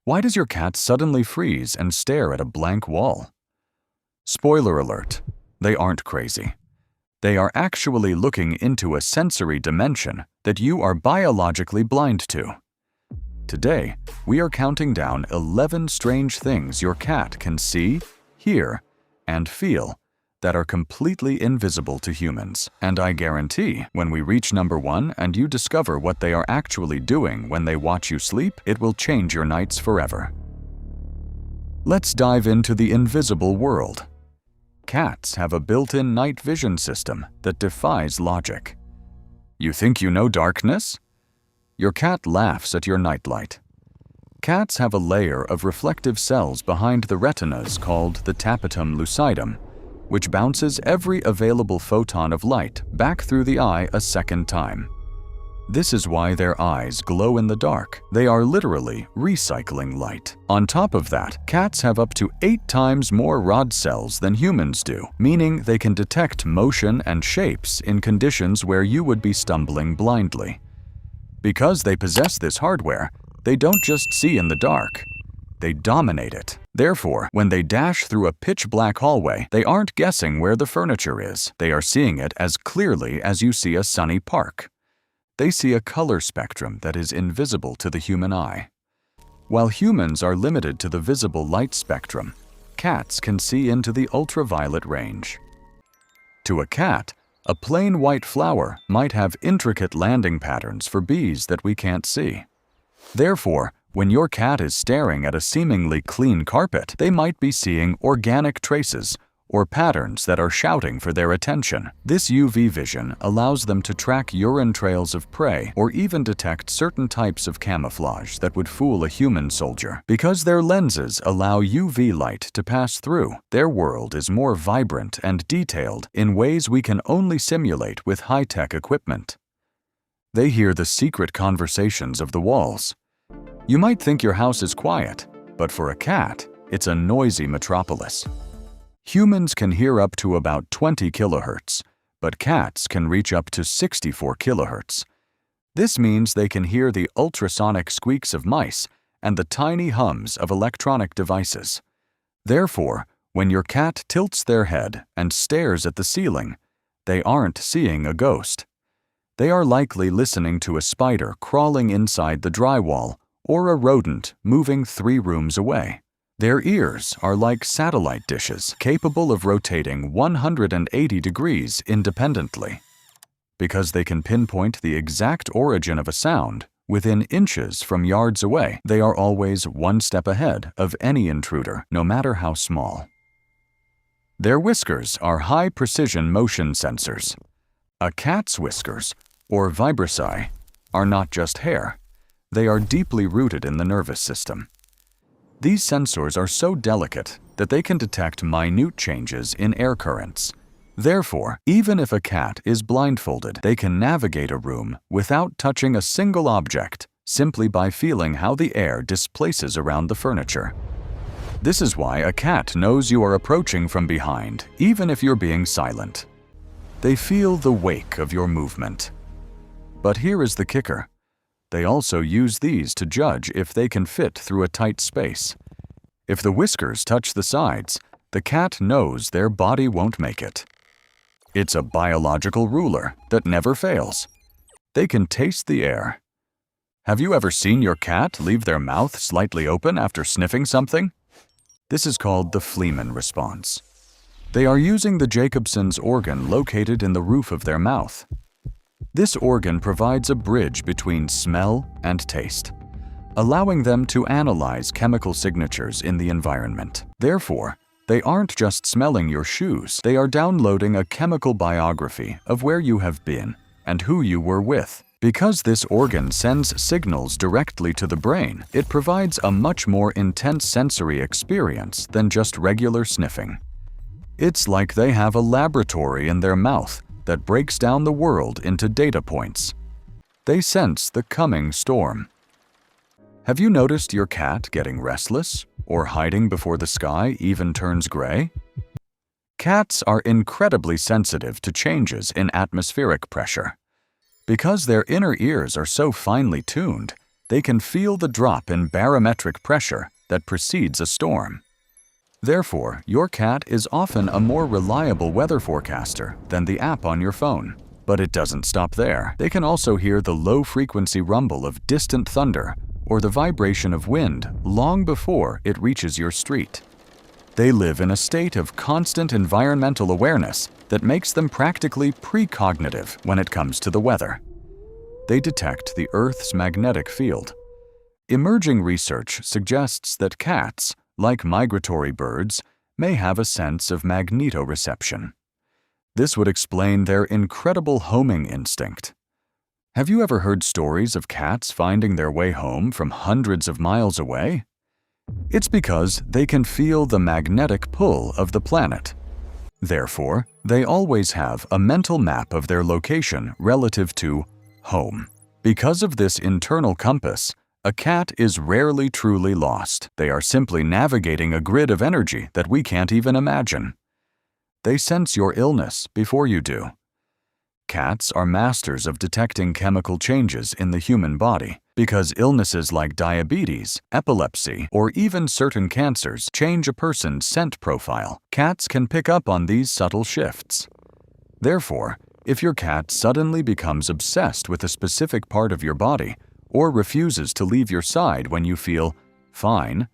Why does your cat suddenly freeze and stare at a blank wall? Spoiler alert, they aren't crazy. They are actually looking into a sensory dimension that you are biologically blind to. Today, we are counting down 11 strange things your cat can see, hear, and feel that are completely invisible to humans. And I guarantee, when we reach number 1 and you discover what they are actually doing when they watch you sleep, it will change your nights forever. Let's dive into the invisible world. Cats have a built-in night vision system that defies logic. You think you know darkness? Your cat laughs at your nightlight. Cats have a layer of reflective cells behind the retinas called the Tapetum Lucidum, which bounces every available photon of light back through the eye a second time. This is why their eyes glow in the dark. They are literally recycling light. On top of that, cats have up to 8 times more rod cells than humans do, meaning they can detect motion and shapes in conditions where you would be stumbling blindly. Because they possess this hardware, they don't just see in the dark. They dominate it. Therefore, when they dash through a pitch-black hallway, they aren't guessing where the furniture is. They are seeing it as clearly as you see a sunny park. They see a color spectrum that is invisible to the human eye. While humans are limited to the visible light spectrum, cats can see into the ultraviolet range. To a cat, a plain white flower might have intricate landing patterns for bees that we can't see. Therefore, when your cat is staring at a seemingly clean carpet, they might be seeing organic traces or patterns that are shouting for their attention. This UV vision allows them to track urine trails of prey or even detect certain types of camouflage that would fool a human soldier. Because their lenses allow UV light to pass through, their world is more vibrant and detailed in ways we can only simulate with high-tech equipment. They hear the secret conversations of the walls. You might think your house is quiet, but for a cat, it's a noisy metropolis. Humans can hear up to about 20 kilohertz, but cats can reach up to 64 kilohertz. This means they can hear the ultrasonic squeaks of mice and the tiny hums of electronic devices. Therefore, when your cat tilts their head and stares at the ceiling, they aren't seeing a ghost. They are likely listening to a spider crawling inside the drywall or a rodent moving 3 rooms away. Their ears are like satellite dishes, capable of rotating 180 degrees independently. Because they can pinpoint the exact origin of a sound within inches from yards away, they are always 1 step ahead of any intruder, no matter how small. Their whiskers are high-precision motion sensors. A cat's whiskers, or vibrissae, are not just hair. They are deeply rooted in the nervous system. These sensors are so delicate that they can detect minute changes in air currents. Therefore, even if a cat is blindfolded, they can navigate a room without touching a single object, simply by feeling how the air displaces around the furniture. This is why a cat knows you are approaching from behind, even if you're being silent. They feel the wake of your movement. But here is the kicker. They also use these to judge if they can fit through a tight space. If the whiskers touch the sides, the cat knows their body won't make it. It's a biological ruler that never fails. They can taste the air. Have you ever seen your cat leave their mouth slightly open after sniffing something? This is called the Flehmen response. They are using the Jacobson's organ located in the roof of their mouth. This organ provides a bridge between smell and taste, allowing them to analyze chemical signatures in the environment. Therefore, they aren't just smelling your shoes, they are downloading a chemical biography of where you have been and who you were with. Because this organ sends signals directly to the brain, it provides a much more intense sensory experience than just regular sniffing. It's like they have a laboratory in their mouth that breaks down the world into data points. They sense the coming storm. Have you noticed your cat getting restless or hiding before the sky even turns gray? Cats are incredibly sensitive to changes in atmospheric pressure. Because their inner ears are so finely tuned, they can feel the drop in barometric pressure that precedes a storm. Therefore, your cat is often a more reliable weather forecaster than the app on your phone. But it doesn't stop there. They can also hear the low-frequency rumble of distant thunder or the vibration of wind long before it reaches your street. They live in a state of constant environmental awareness that makes them practically precognitive when it comes to the weather. They detect the Earth's magnetic field. Emerging research suggests that cats, like migratory birds, may have a sense of magnetoreception. This would explain their incredible homing instinct. Have you ever heard stories of cats finding their way home from hundreds of miles away? It's because they can feel the magnetic pull of the planet. Therefore, they always have a mental map of their location relative to home. Because of this internal compass, a cat is rarely truly lost. They are simply navigating a grid of energy that we can't even imagine. They sense your illness before you do. Cats are masters of detecting chemical changes in the human body because illnesses like diabetes, epilepsy, or even certain cancers change a person's scent profile. Cats can pick up on these subtle shifts. Therefore, if your cat suddenly becomes obsessed with a specific part of your body or refuses to leave your side when you feel fine,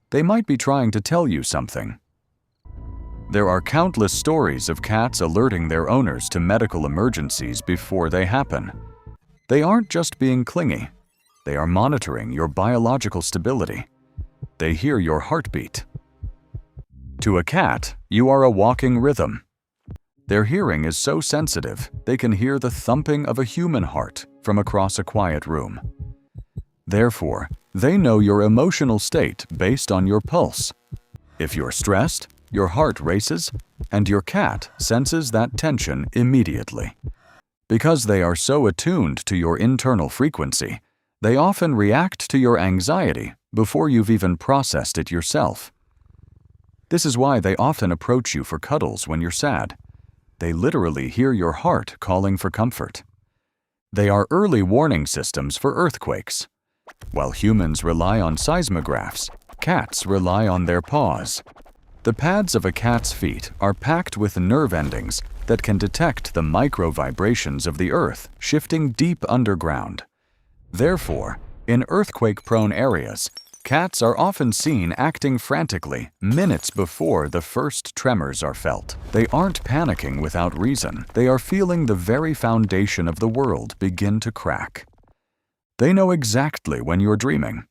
they might be trying to tell you something. There are countless stories of cats alerting their owners to medical emergencies before they happen. They aren't just being clingy. They are monitoring your biological stability. They hear your heartbeat. To a cat, you are a walking rhythm. Their hearing is so sensitive, they can hear the thumping of a human heart from across a quiet room. Therefore, they know your emotional state based on your pulse. If you're stressed, your heart races, and your cat senses that tension immediately. Because they are so attuned to your internal frequency, they often react to your anxiety before you've even processed it yourself. This is why they often approach you for cuddles when you're sad. They literally hear your heart calling for comfort. They are early warning systems for earthquakes. While humans rely on seismographs, cats rely on their paws. The pads of a cat's feet are packed with nerve endings that can detect the micro-vibrations of the earth shifting deep underground. Therefore, in earthquake-prone areas, cats are often seen acting frantically minutes before the first tremors are felt. They aren't panicking without reason. They are feeling the very foundation of the world begin to crack. They know exactly when you're dreaming.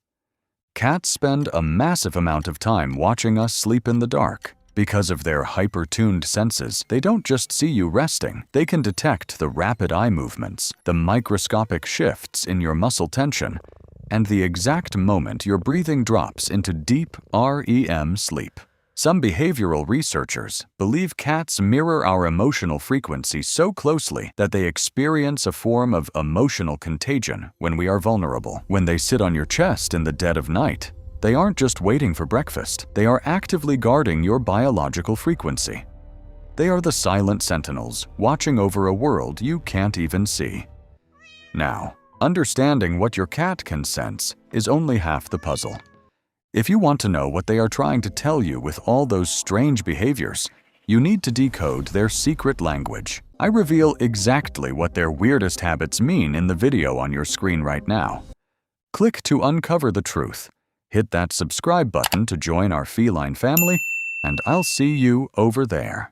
Cats spend a massive amount of time watching us sleep in the dark. Because of their hyper-tuned senses, they don't just see you resting. They can detect the rapid eye movements, the microscopic shifts in your muscle tension, and the exact moment your breathing drops into deep REM sleep. Some behavioral researchers believe cats mirror our emotional frequency so closely that they experience a form of emotional contagion when we are vulnerable. When they sit on your chest in the dead of night, they aren't just waiting for breakfast. They are actively guarding your biological frequency. They are the silent sentinels watching over a world you can't even see. Now, understanding what your cat can sense is only half the puzzle. If you want to know what they are trying to tell you with all those strange behaviors, you need to decode their secret language. I reveal exactly what their weirdest habits mean in the video on your screen right now. Click to uncover the truth. Hit that subscribe button to join our feline family, and I'll see you over there.